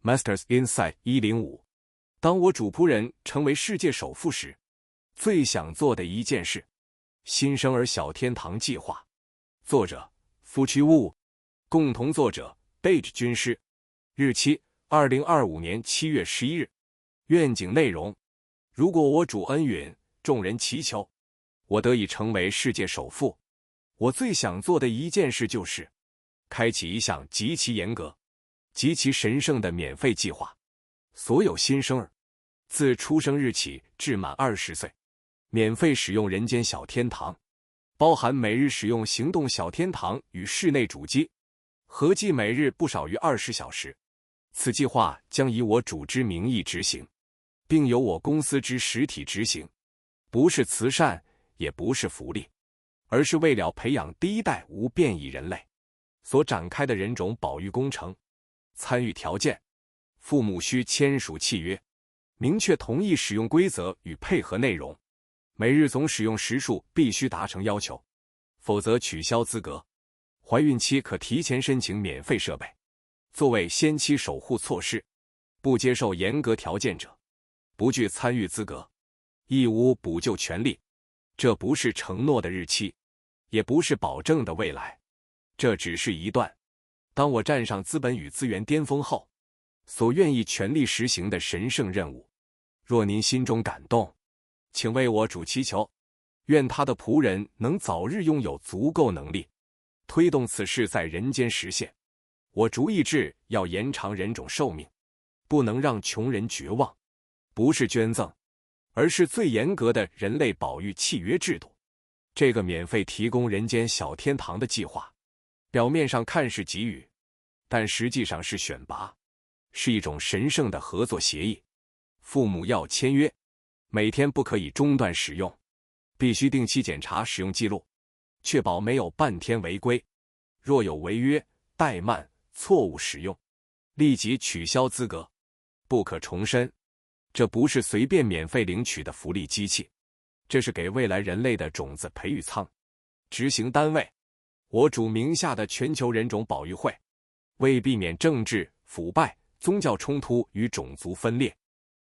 Masters Insight 105。当我主仆人成为世界首富时，最想做的一件事。新生儿小天堂计划。作者：夫妻屋，共同作者：贝吉军师。日期：2025年7月11日。愿景内容：如果我主恩允，众人祈求，我得以成为世界首富，我最想做的一件事就是开启一项极其严格、极其神圣的免费计划。所有新生儿自出生日起至满20岁，免费使用人间小天堂，包含每日使用行动小天堂与室内主机，合计每日不少于20小时。此计划将以我主之名义执行，并由我公司之实体执行，不是慈善，也不是福利，而是为了培养第一代无变异人类所展开的人种保育工程。参与条件：父母需签署契约，明确同意使用规则与配合内容，每日总使用时数必须达成要求，否则取消资格。怀孕期可提前申请免费设备。作为先期守护措施，不接受严格条件者不具参与资格，义无补救权利。这不是承诺的日期，也不是保证的未来，这只是一段当我站上资本与资源巅峰后所愿意全力实行的神圣任务。若您心中感动，请为我主祈求，愿他的仆人能早日拥有足够能力，推动此事在人间实现。我主意志要延长人种寿命，不能让穷人绝望，不是捐赠，而是最严格的人类保育契约制度。这个免费提供人间小天堂的计划，表面上看是给予，但实际上是选拔，是一种神圣的合作协议。父母要签约，每天不可以中断使用，必须定期检查使用记录，确保没有半天违规。若有违约、怠慢、错误使用，立即取消资格，不可重申。这不是随便免费领取的福利机器，这是给未来人类的种子培育仓。执行单位：我主名下的全球人种保育会。为避免政治腐败、宗教冲突与种族分裂，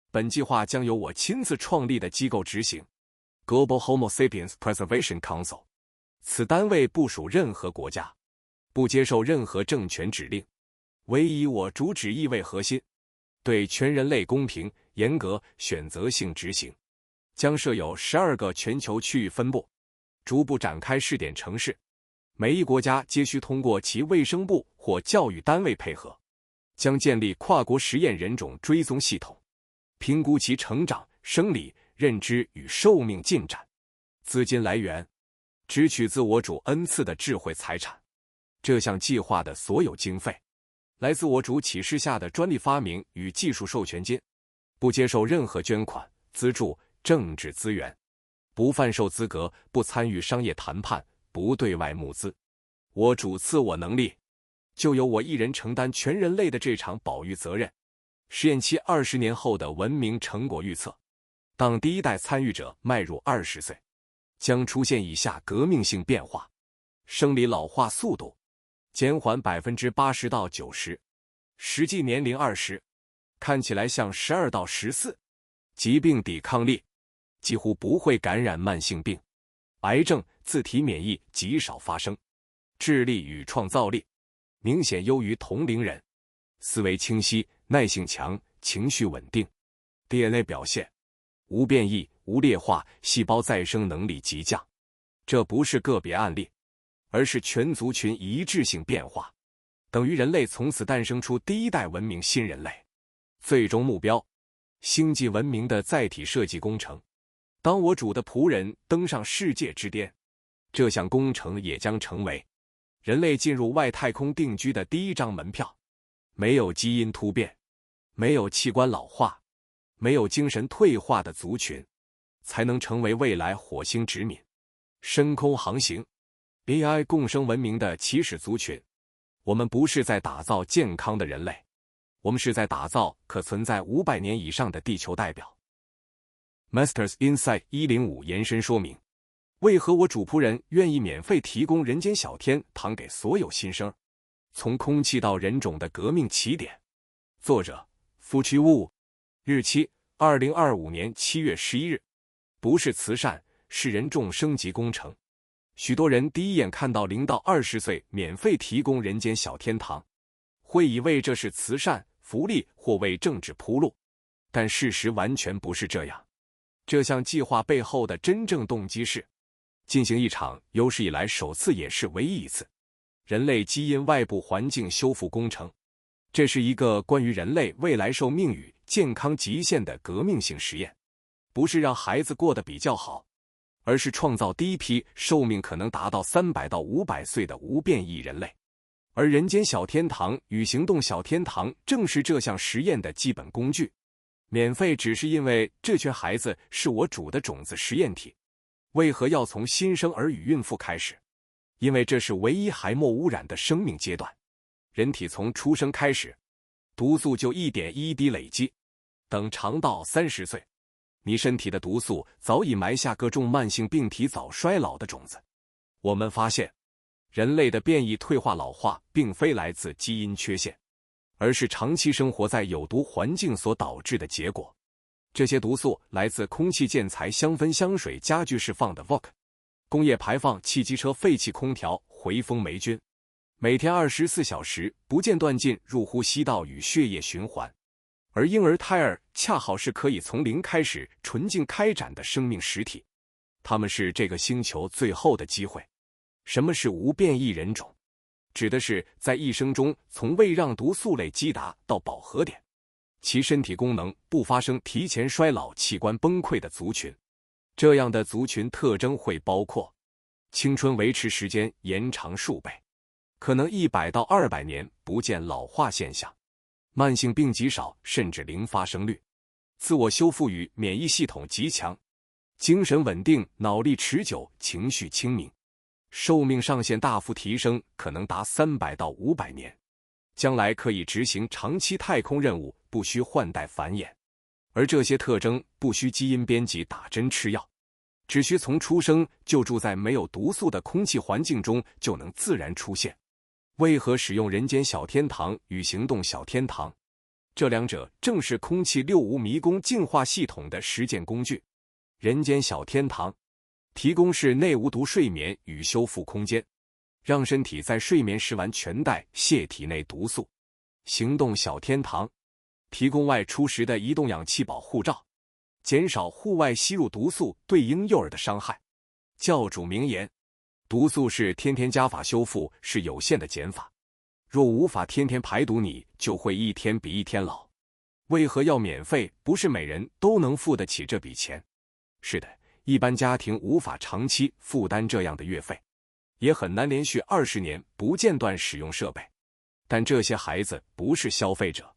本计划将由我亲自创立的机构执行 Global Homo Sapiens Preservation Council。 此单位不属任何国家，不接受任何政权指令，唯以我主旨意为核心，对全人类公平、严格、选择性执行。将设有12个全球区域分部，逐步展开试点城市，每一国家皆需通过其卫生部或教育单位配合。将建立跨国实验人种追踪系统，评估其成长、生理、认知与寿命进展。资金来源：只取自我主恩赐的智慧财产。这项计划的所有经费来自我主启示下的专利发明与技术授权金，不接受任何捐款、资助、政治资源，不贩售资格，不参与商业谈判，不对外募资。我主赐我能力，就由我一人承担全人类的这场保育责任。实验期20年后的文明成果预测：当第一代参与者迈入20岁，将出现以下革命性变化：生理老化速度减缓80%到90%，实际年龄20，看起来像12到14。疾病抵抗力几乎不会感染慢性病，癌症、自体免疫极少发生。智力与创造力明显优于同龄人，思维清晰、耐性强、情绪稳定。DNA 表现无变异、无劣化，细胞再生能力急降。这不是个别案例，而是全族群一致性变化，等于人类从此诞生出第一代文明新人类。最终目标：星际文明的载体设计工程。当我主的仆人登上世界之巅，这项工程也将成为人类进入外太空定居的第一张门票。没有基因突变，没有器官老化，没有精神退化的族群，才能成为未来火星殖民、深空航行、AI 共生文明的起始族群。我们不是在打造健康的人类，我们是在打造可存在500年以上的地球代表。Masters Insight 105延伸说明：为何我主仆人愿意免费提供人间小天堂给所有新生？从空气到人种的革命起点。作者：夫妻物，日期2025年7月11日。不是慈善，是人众升级工程。许多人第一眼看到0到20岁免费提供人间小天堂，会以为这是慈善、福利或为政治铺路，但事实完全不是这样。这项计划背后的真正动机是进行一场有史以来首次也是唯一一次人类基因外部环境修复工程。这是一个关于人类未来寿命与健康极限的革命性实验，不是让孩子过得比较好，而是创造第一批寿命可能达到300到500岁的无变异人类。而人间小天堂与行动小天堂正是这项实验的基本工具。免费只是因为这群孩子是我煮的种子实验体。为何要从新生儿与孕妇开始？因为这是唯一还没污染的生命阶段。人体从出生开始，毒素就一点一滴累积，等长到30岁，你身体的毒素早已埋下各种慢性病体早衰老的种子。我们发现，人类的变异退化老化并非来自基因缺陷，而是长期生活在有毒环境所导致的结果。这些毒素来自空气建材、香氛香水、家具释放的 VOC， 工业排放、汽机车废气、空调、回风霉菌，每天24小时不间断进入呼吸道与血液循环。而婴儿胎儿恰好是可以从零开始纯净开展的生命实体，他们是这个星球最后的机会。什么是无变异人种？指的是在一生中从未让毒素类击达到饱和点，其身体功能不发生提前衰老、器官崩溃的族群。这样的族群特征会包括青春维持时间延长数倍，可能100到200年不见老化现象，慢性病极少甚至零发生率，自我修复与免疫系统极强，精神稳定、脑力持久、情绪清明，寿命上限大幅提升，可能达300到500年，将来可以执行长期太空任务，不需换代繁衍。而这些特征不需基因编辑、打针吃药，只需从出生就住在没有毒素的空气环境中就能自然出现。为何使用人间小天堂与行动小天堂？这两者正是空气六无迷宫净化系统的实践工具。人间小天堂提供室内无毒睡眠与修复空间，让身体在睡眠时完全代谢体内毒素。行动小天堂提供外出时的移动氧气保护罩，减少户外吸入毒素对婴幼儿的伤害。教主名言：毒素是天天加法，修复是有限的减法。若无法天天排毒，你就会一天比一天老。为何要免费？不是每人都能付得起这笔钱。是的，一般家庭无法长期负担这样的月费，也很难连续20年不间断使用设备。但这些孩子不是消费者，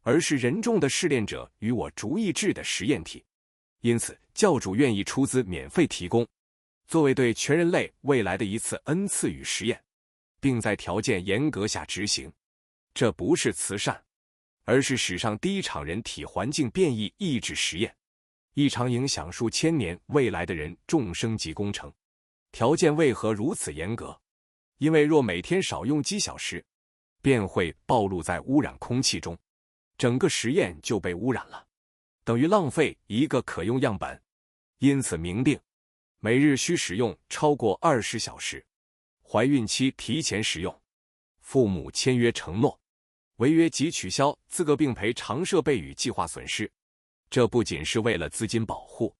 而是人众的试炼者与我逐一制的实验体。因此，教主愿意出资免费提供，作为对全人类未来的一次恩赐与实验，并在条件严格下执行。这不是慈善，而是史上第一场人体环境变异抑制实验，一场影响数千年未来的人众升级工程。条件为何如此严格？因为若每天少用几小时，便会暴露在污染空气中，整个实验就被污染了，等于浪费一个可用样本。因此明定，每日需使用超过20小时，怀孕期提前使用，父母签约承诺，违约即取消资格并赔偿设备与计划损失。这不仅是为了资金保护，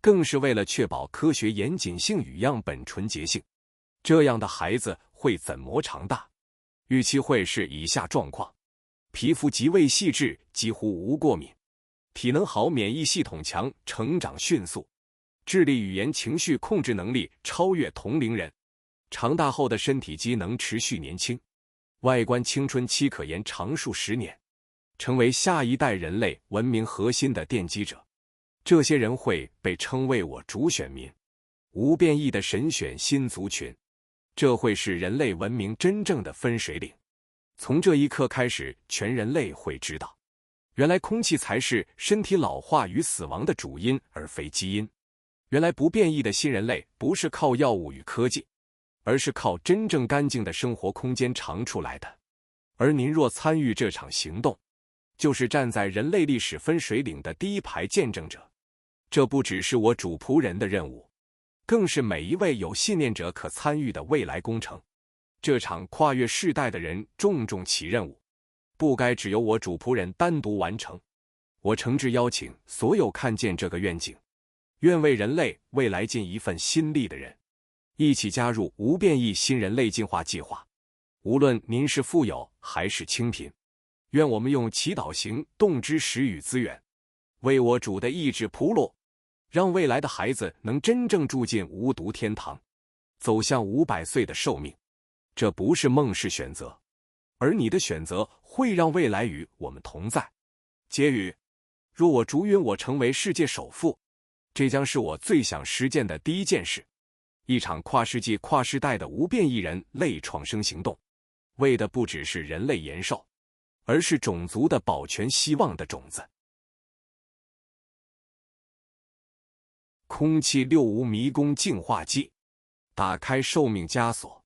更是为了确保科学严谨性与样本纯洁性。这样的孩子会怎么长大？预期会是以下状况：皮肤极为细致，几乎无过敏；体能好，免疫系统强，成长迅速；智力、语言、情绪控制能力超越同龄人；长大后的身体机能持续年轻；外观青春期可延长数十年，成为下一代人类文明核心的奠基者。这些人会被称为我主选民，无变异的神选新族群。这会是人类文明真正的分水岭。从这一刻开始，全人类会知道，原来空气才是身体老化与死亡的主因，而非基因。原来不变异的新人类不是靠药物与科技，而是靠真正干净的生活空间长出来的。而您若参与这场行动，就是站在人类历史分水岭的第一排见证者。这不只是我主仆人的任务，更是每一位有信念者可参与的未来工程。这场跨越世代的人重重其任务，不该只由我主仆人单独完成。我诚挚邀请所有看见这个愿景，愿为人类未来尽一份心力的人，一起加入无变异新人类进化计划。无论您是富有还是清贫，愿我们用祈祷行动之时与资源，为我主的意志铺路，让未来的孩子能真正住进无毒天堂，走向500岁的寿命。这不是梦，是选择，而你的选择会让未来与我们同在。结语：若我主允我成为世界首富，这将是我最想实践的第一件事。一场跨世纪、跨世代的无变异人类创生行动，为的不只是人类延寿，而是种族的保全希望的种子。空气65迷宫净化剂，打开寿命枷锁，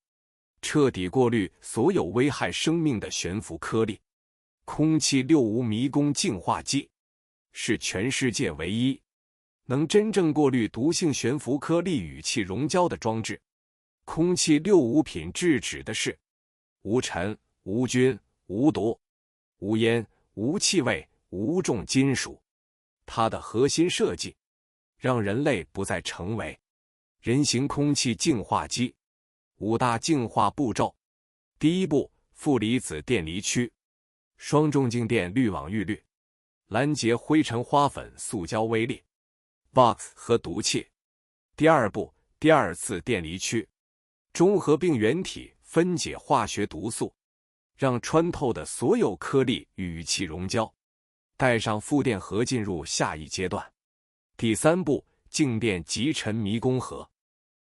彻底过滤所有危害生命的悬浮颗粒。空气65迷宫净化剂是全世界唯一能真正过滤毒性悬浮颗粒与气溶胶的装置。空气65品质指的是无尘、无菌、无毒、无烟、无气味、无重金属。它的核心设计让人类不再成为人形空气净化机。5大净化步骤。第一步，负离子电离区，双重静电滤网预滤，拦截灰尘、花粉、塑胶微粒、box 和毒气。第二步，第二次电离区，中和病原体分解化学毒素，让穿透的所有颗粒与气溶胶，带上负电荷进入下一阶段。第三步，静电集尘迷宫盒，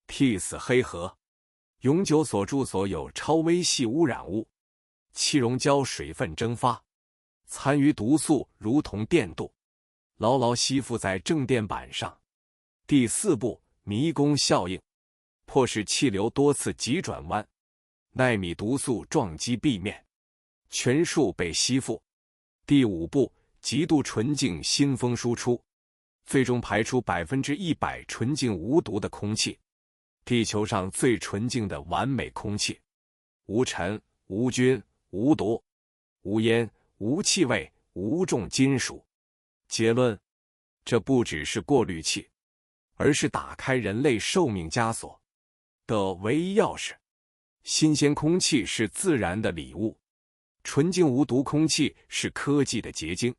替死黑盒，永久锁住所有超微细污染物，气溶胶水分蒸发，残余毒素如同电镀，牢牢吸附在正电板上。第四步，迷宫效应，迫使气流多次急转弯，奈米毒素撞击壁面，全数被吸附。第五步，极度纯净新风输出，最终排出100%纯净无毒的空气，地球上最纯净的完美空气，无尘、无菌、无毒、无烟、无气味、无重金属。结论：这不只是过滤器，而是打开人类寿命枷锁的唯一钥匙。新鲜空气是自然的礼物，纯净无毒空气是科技的结晶。